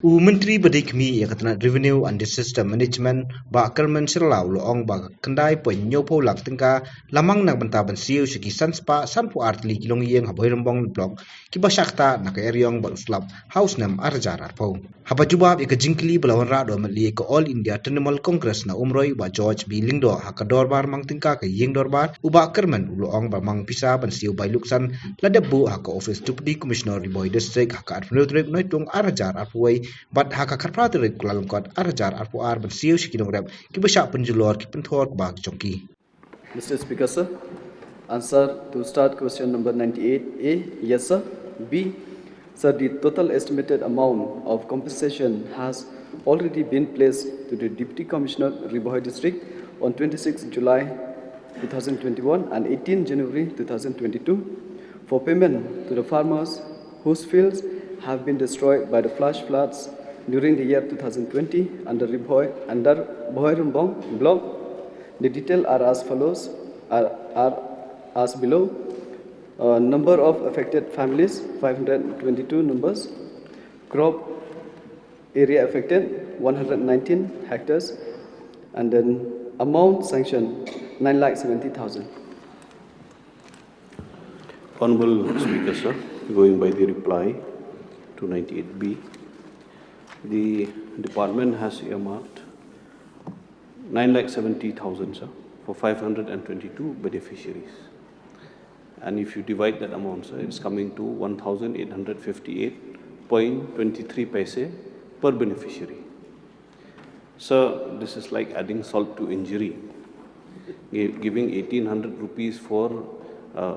Menteri Berdikmi Yakatan Revenue and System Management ba Kerman Sirlau Loong ba Kendai Penyo Polak Tengka lamang na bantaban siu segi sanspa sanpu artli kilong yeng Bhoirymbong Block kiba syakta na eriong ba uslap house nam arjar arpau. Haba jubab ika jingkli belawan rado meli ke All India Animal Congress na umroi ba George B Lingdo haka dorbar mang tingka ke yeng dorbar uba Kerman Loong ba mang pisa ban siu bai luksan ladebu haka Office Deputy Commissioner di Boy District haka administrative noitung arjar arpuai bat haka karprateri kulalungkot arjar arpu ar ban siu sikidong rep kibasyak penjulor ki penthor bag jongki. Mr. Speaker, sir. Answer to start question number 98A, yes sir. B, sir, the total estimated amount of compensation has already been placed to the Deputy Commissioner, Ribohoi District on 26 July 2021 and 18 January 2022 for payment to the farmers whose fields have been destroyed by the flash floods during the year 2020 under Bhoirymbong Block. The details are as follows, are as below. Number of affected families, 522 numbers. Crop area affected, 119 hectares. And then amount sanctioned, 9,70,000. Honorable Speaker, sir, going by the reply to 98B, the department has earmarked 9,70,000, sir, for 522 beneficiaries. And if you divide that amount, sir, it's coming to 1,858.23 paise per beneficiary. Sir, this is like adding salt to injury, giving 1,800 rupees for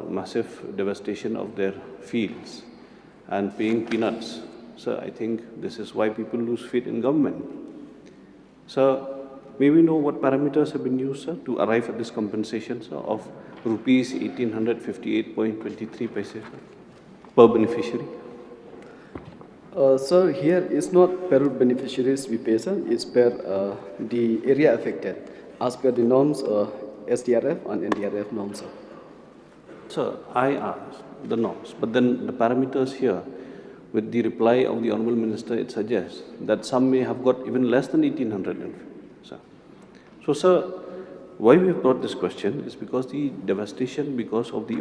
massive devastation of their fields and paying peanuts. Sir, I think this is why people lose faith in government. Sir, may we know what parameters have been used, sir, to arrive at this compensation, sir, of rupees 1,858.23 paise per beneficiary? Sir, here is not per beneficiaries we pay, sir, it's per the area affected, as per the norms, SDRF and NDRF norms, sir. Sir, I asked the norms, but then the parameters here, with the reply of the Honourable Minister, it suggests that some may have got even less than 1,800, sir. So, sir, why we have brought this question is because the devastation because of the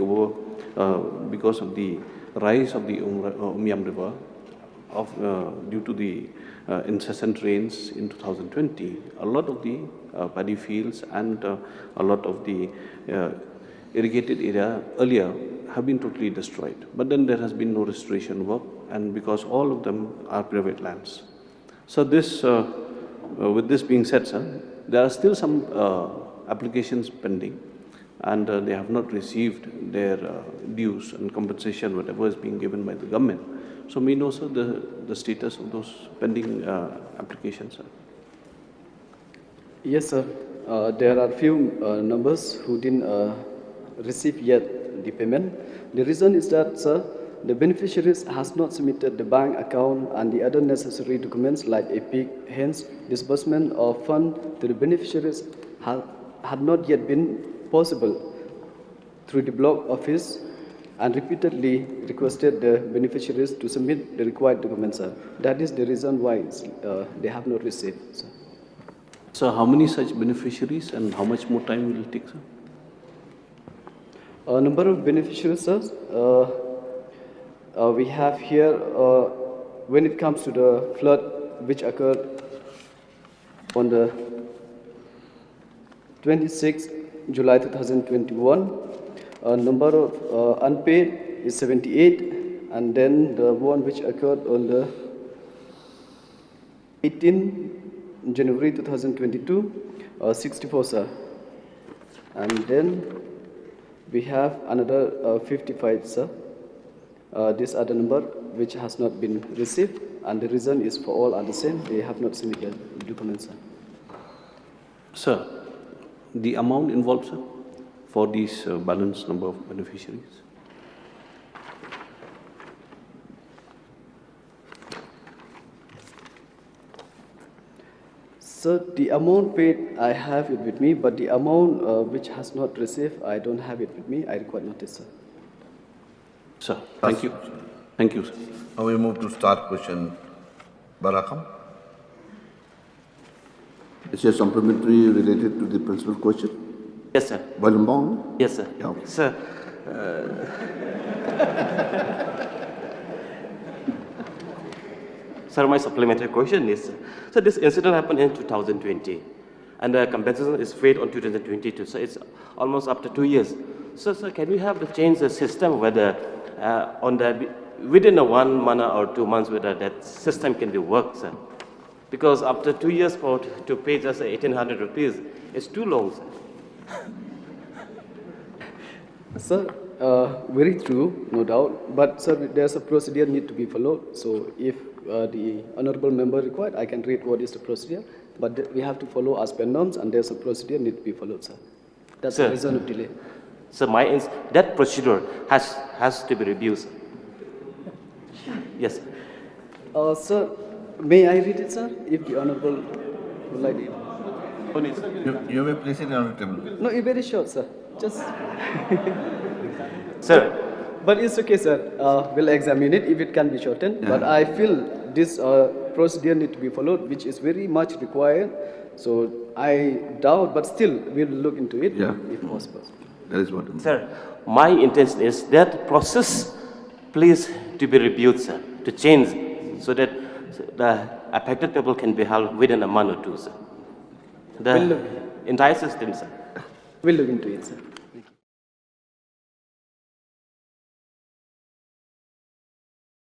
rise of the Umiam River due to the incessant rains in 2020, a lot of the paddy fields and a lot of the irrigated area earlier have been totally destroyed. But then there has been no restoration work, and because all of them are private lands. So this, with this being said, sir, there are still some applications pending, and they have not received their dues and compensation, whatever is being given by the government. So may know, sir, the status of those pending applications, sir. Yes, sir. There are few numbers who didn't receive yet the payment. The reason is that, sir, the beneficiaries has not submitted the bank account and the other necessary documents like EPIC. Hence, disbursement of fund to the beneficiaries had not yet been possible through the block office, and repeatedly requested the beneficiaries to submit the required documents, sir. That is the reason why they have not received, sir. So how many such beneficiaries and how much more time will it take, sir? Number of beneficiaries, sir, we have here, when it comes to the flood which occurred on the 26th July 2021, number of unpaid is 78, and then the one which occurred on the 18 January 2022, 64, sir. And then we have another 55, sir. These are the number which has not been received, and the reason is for all are the same. They have not submitted documents, sir. Sir, the amount involved, sir, for these balanced number of beneficiaries? Sir, the amount paid, I have it with me, but the amount which has not received, I don't have it with me. I require notice, sir. Sir, thank you. Thank you, sir. Now we move to start question Barakam. Is there supplementary related to the principal question? Yes, sir. Bhoirymbong? Yes, sir. Yeah, okay. Sir, sir, my supplementary question is, so this incident happened in 2020, and the compensation is paid on 2022, so it's almost after 2 years. So, sir, can we have to change the system whether within a 1 month or 2 months whether that system can be worked, sir? Because after 2 years to pay just 1,800 rupees, it's too long, sir. Sir, very true, no doubt. But sir, there's a procedure need to be followed. So if the honorable member required, I can read what is the procedure. But we have to follow as per norms, and there's a procedure need to be followed, sir. That's Sir. the reason of delay. So that procedure has to be reviewed, sir. Yes. Sir, may I read it, sir? If the honorable would like it. You may place it on the table. No, it's very short, sir. Just. Sir, But it's okay, sir. We'll examine it if it can be shortened. But I feel this procedure need to be followed, which is very much required. So I doubt, but still we'll look into it if possible. That is what. sir, my intention is that process please to be reviewed, sir, to change so that the affected people can be held within a month or two, sir. The We'll look. entire system, sir. We'll look into it, sir.